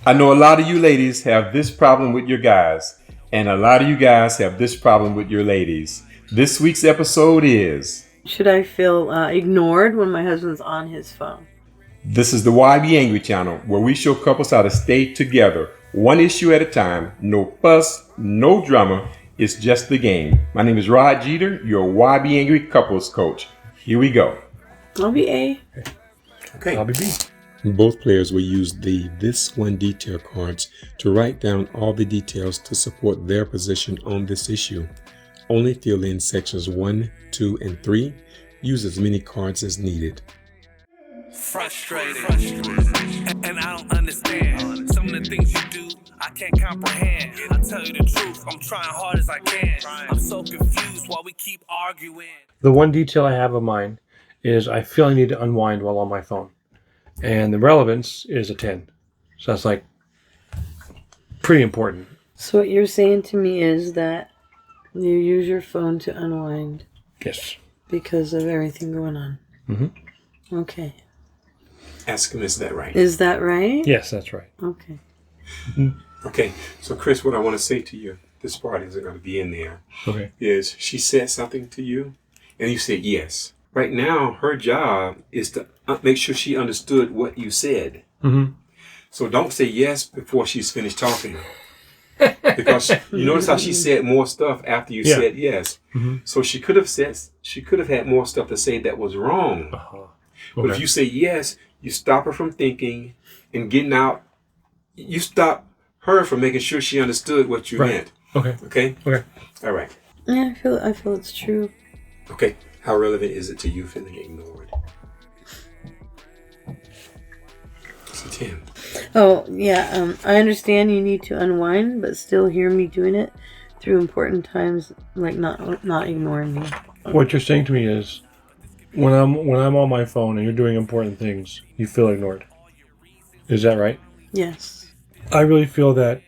I know a lot of you ladies have this problem with your guys, and a lot of you guys have this problem with your ladies. This week's episode is... Should I feel ignored when my husband's on his phone? This is the YBAngry channel, where we show couples how to stay together, one issue at a time. No fuss, no drama. It's just the game. My name is Rod Jeter, your YBAngry couples coach. Here we go. I'll be A. Okay. I'll be B. Both players will use the This One detail cards to write down all the details to support their position on this issue. Only fill in sections 1, 2, and 3. Use as many cards as needed. Frustrated. And I don't understand some of the things you do. I can't comprehend. I tell you the truth, I'm trying hard as I can. I'm so confused while we keep arguing. The one detail I have of mine is I feel I need to unwind while on my phone. And the relevance is a 10. So that's like pretty important. So what you're saying to me is that you use your phone to unwind. Yes. Because of everything going on. Mm-hmm. Okay. Ask him, is that right? Is that right? Yes, that's right. Okay. Okay, so Chris, what I want to say to you, this part isn't going to be in there, Okay. is she said something to you, and you said yes. Right now, her job is to make sure she understood what you said. Mm-hmm. So don't say yes before she's finished talking. Because you notice how she said more stuff after you said yes. Mm-hmm. So she could have had more stuff to say that was wrong. Uh-huh. Okay. But if you say yes, you stop her from thinking and getting out. You stop her from making sure she understood what you meant. Okay. Okay? Okay. All right. Yeah, I feel it's true. Okay. How relevant is it to you feeling ignored? It's a 10. Oh, yeah. I understand you need to unwind, but still hear me doing it through important times, like not ignoring me. What you're saying to me is when I'm on my phone and you're doing important things, you feel ignored. Is that right? Yes. I really feel that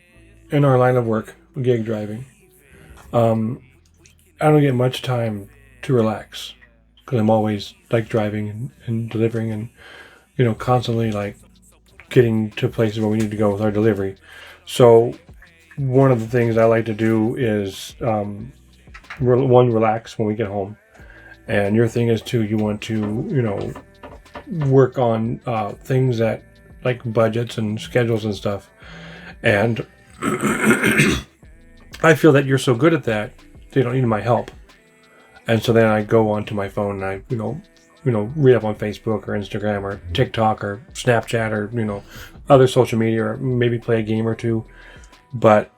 in our line of work, gig driving, I don't get much time to relax because I'm always like driving and delivering and constantly like getting to places where we need to go with our delivery. So one of the things I like to do is relax when we get home, and your thing is too, you want to work on things that like budgets and schedules and stuff, and I feel that you're so good at that they don't need my help. And so then I go onto my phone and I, read up on Facebook or Instagram or TikTok or Snapchat or, other social media, or maybe play a game or two. But,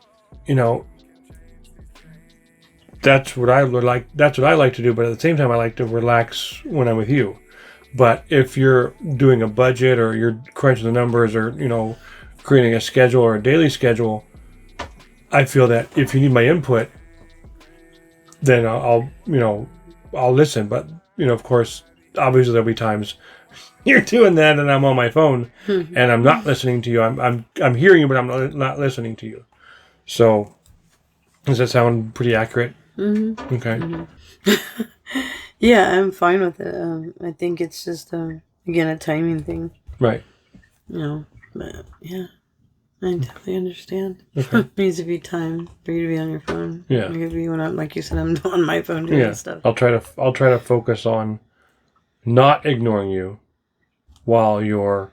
that's what I like. That's what I like to do. But at the same time, I like to relax when I'm with you. But if you're doing a budget or you're crunching the numbers or, creating a schedule or a daily schedule, I feel that if you need my input, then I'll listen. But, of course, obviously there'll be times you're doing that and I'm on my phone and I'm not listening to you. I'm hearing you, but I'm not listening to you. So does that sound pretty accurate? Mm-hmm. Okay. Mm-hmm. Yeah, I'm fine with it. I think it's just, again, a timing thing. Right. But yeah, I totally understand. Okay. It needs to be time for you to be on your phone. Yeah. It could be when I'm, like you said, I'm on my phone doing stuff. I'll try to focus on not ignoring you while you're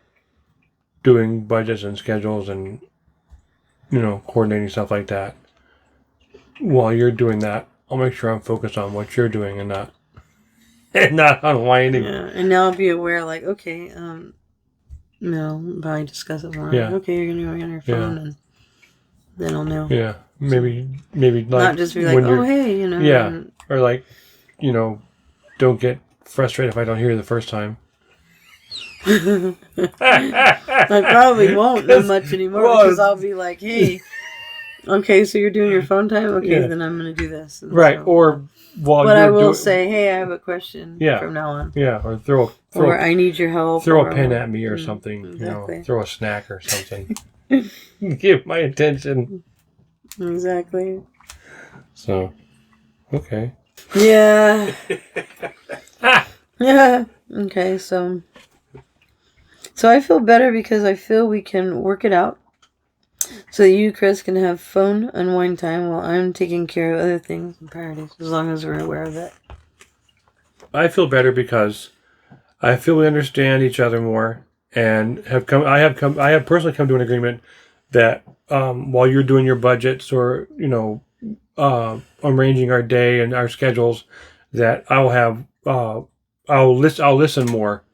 doing budgets and schedules and, coordinating stuff like that. While you're doing that, I'll make sure I'm focused on what you're doing and not unwinding. Yeah, and now I'll be aware, like, okay, probably discuss it more. Yeah. Like, okay, you're going to be on your phone, and then I'll know. Yeah, maybe like not just be like, oh, hey, Yeah, or like, don't get frustrated if I don't hear you the first time. I probably won't know much anymore because I'll be like, hey, okay, so you're doing your phone time? Okay, then I'm going to do this. And right, so, or while but I will say, hey, I have a question from now on. Yeah, or throw I need your help. Throw a pen at me or something. Exactly. Throw a snack or something. Give my attention. Exactly. So, okay. Yeah. Yeah. Okay, so I feel better because I feel we can work it out So you, Chris, can have phone unwind time while I'm taking care of other things and priorities, as long as we're aware of it. I feel better because I feel we understand each other more, and I have personally come to an agreement that while you're doing your budgets or arranging our day and our schedules, that I'll listen more,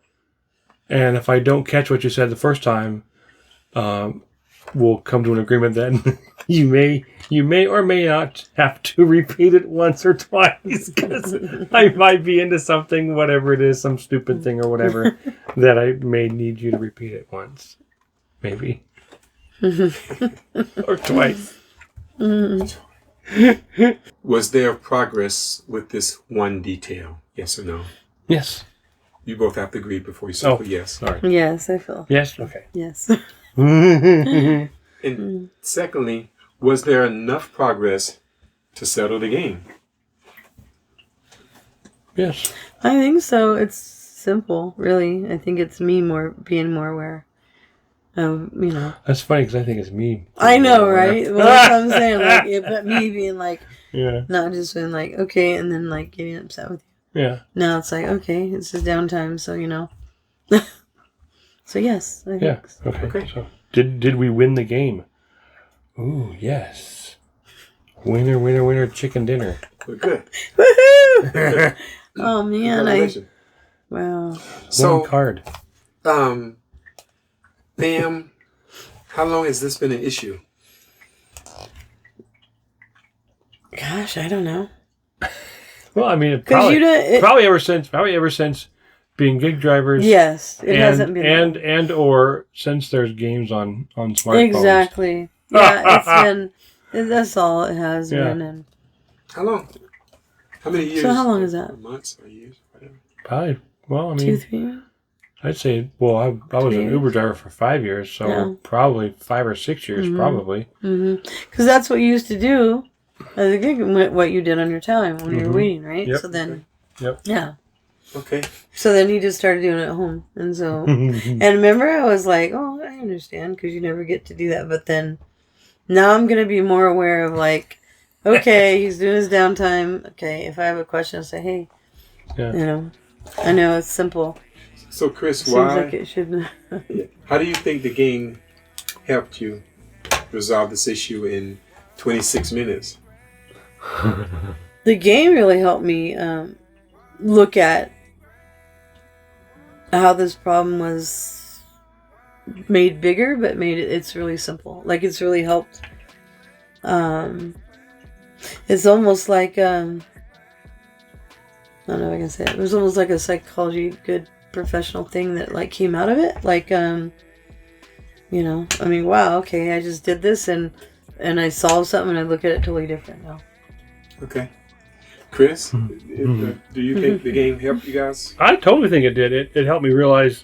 and if I don't catch what you said the first time, we'll come to an agreement that you may or may not have to repeat it once or twice, because I might be into something, whatever it is, some stupid thing or whatever, that I may need you to repeat it once, maybe, or twice. Was there progress with this one detail? Yes or no? Yes. You both have to agree before you say yes. Sorry. Yes, I feel. Yes. Okay. Yes. And secondly, was there enough progress to settle the game? Yes. I think so. It's simple, really. I think it's me being more aware of, That's funny because I think it's me. I know, right? Well, that's what I'm saying. But me being like, Yeah. not just being like, okay, and then like getting upset with you. Yeah. Now it's like, okay, it's just downtime, so So yes, I think. Yeah. So. Okay. So did we win the game? Ooh, yes. Winner, winner, winner, chicken dinner. We're good. Woohoo! Oh man, Congratulations. wow. So, One card. Pam, how long has this been an issue? Gosh, I don't know. Well, I mean, Probably ever since being gig drivers. Yes, it hasn't been. And or since there's games on smartphones. Exactly. Yeah, it's been. That's all it has been. And How long? How many years? so how long is that? Months or years? Whatever. Probably. Well, I 2, mean, 3. I'd say. Well, I was an Uber driver for 5 years, so probably 5 or 6 years, probably. Because that's what you used to do as a gig. What you did on your time when you were waiting, right? Yep. So then. Yep. Yeah. Okay. So then you just started doing it at home, and so. And remember, I was like, "Oh, I understand," because you never get to do that. But then, now I'm gonna be more aware of like, okay, he's doing his downtime. Okay, if I have a question, I'll say, "Hey, I know it's simple. So, Chris, Seems like it shouldn't." How do you think the game helped you resolve this issue in 26 minutes? The game really helped me look at how this problem was made bigger, but it's really simple. Like, it's really helped. It's almost like I don't know if I can say it. It was almost like a psychology good professional thing that like came out of it. Like I mean, wow, okay, I just did this and I solved something and I look at it totally different now. Okay. Chris, do you think the game helped you guys? I totally think it did. It helped me realize,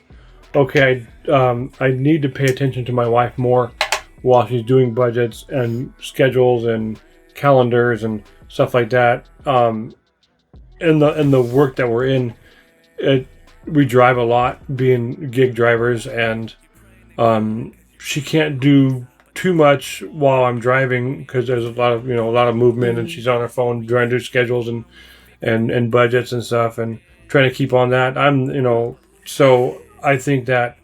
okay, I need to pay attention to my wife more while she's doing budgets and schedules and calendars and stuff like that. In the work that we're in, we drive a lot, being gig drivers, and she can't do too much while I'm driving because there's a lot of movement, and she's on her phone trying to do schedules and budgets and stuff, and trying to keep on that. So I think that,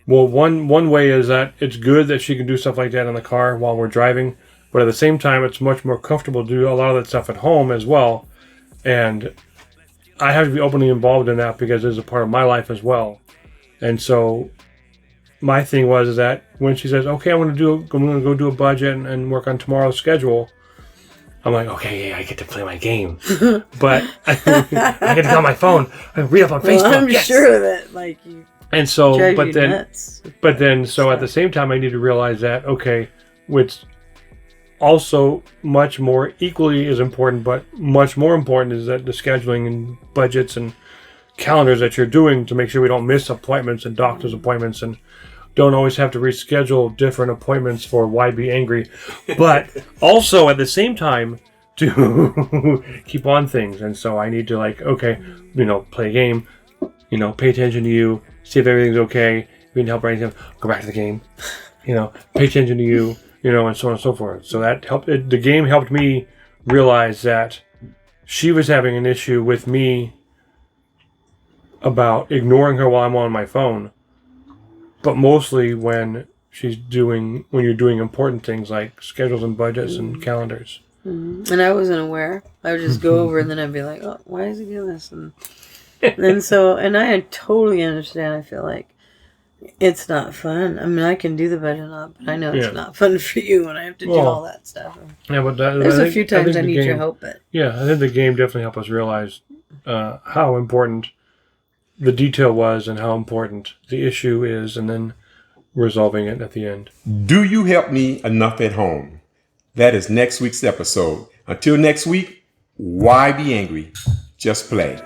well, one way is that it's good that she can do stuff like that in the car while we're driving, but at the same time, it's much more comfortable to do a lot of that stuff at home as well, and I have to be openly involved in that because it's a part of my life as well. And so my thing was that when she says, okay, I'm going to go do a budget and work on tomorrow's schedule, I'm like, okay, yeah, I get to play my game. But I get to go on my phone and read up on Facebook. I'm sure that like you and so but then nuts. But then so at the same time I need to realize that, okay, what's also much more equally as important, but much more important, is that the scheduling and budgets and calendars that you're doing to make sure we don't miss appointments and doctor's appointments, and don't always have to reschedule different appointments for YBAngry, but also at the same time to keep on things. And so I need to play a game, pay attention to you, see if everything's okay. If you need help or anything, go back to the game, pay attention to you, and so on and so forth. So that helped. The game helped me realize that she was having an issue with me about ignoring her while I'm on my phone, but mostly when you're doing important things like schedules and budgets and calendars. Mm-hmm. And I wasn't aware. I would just go over and then I'd be like, oh, why is he doing this? And I totally understand. I feel like it's not fun. I mean, I can do the budget and all, but I know it's not fun for you when I have to do all that stuff. Yeah, but there's a few times I need your help. But yeah, I think the game definitely helped us realize how important the detail was and how important the issue is, and then resolving it at the end. Do you help me enough at home? That is next week's episode. Until next week, why be angry? Just play.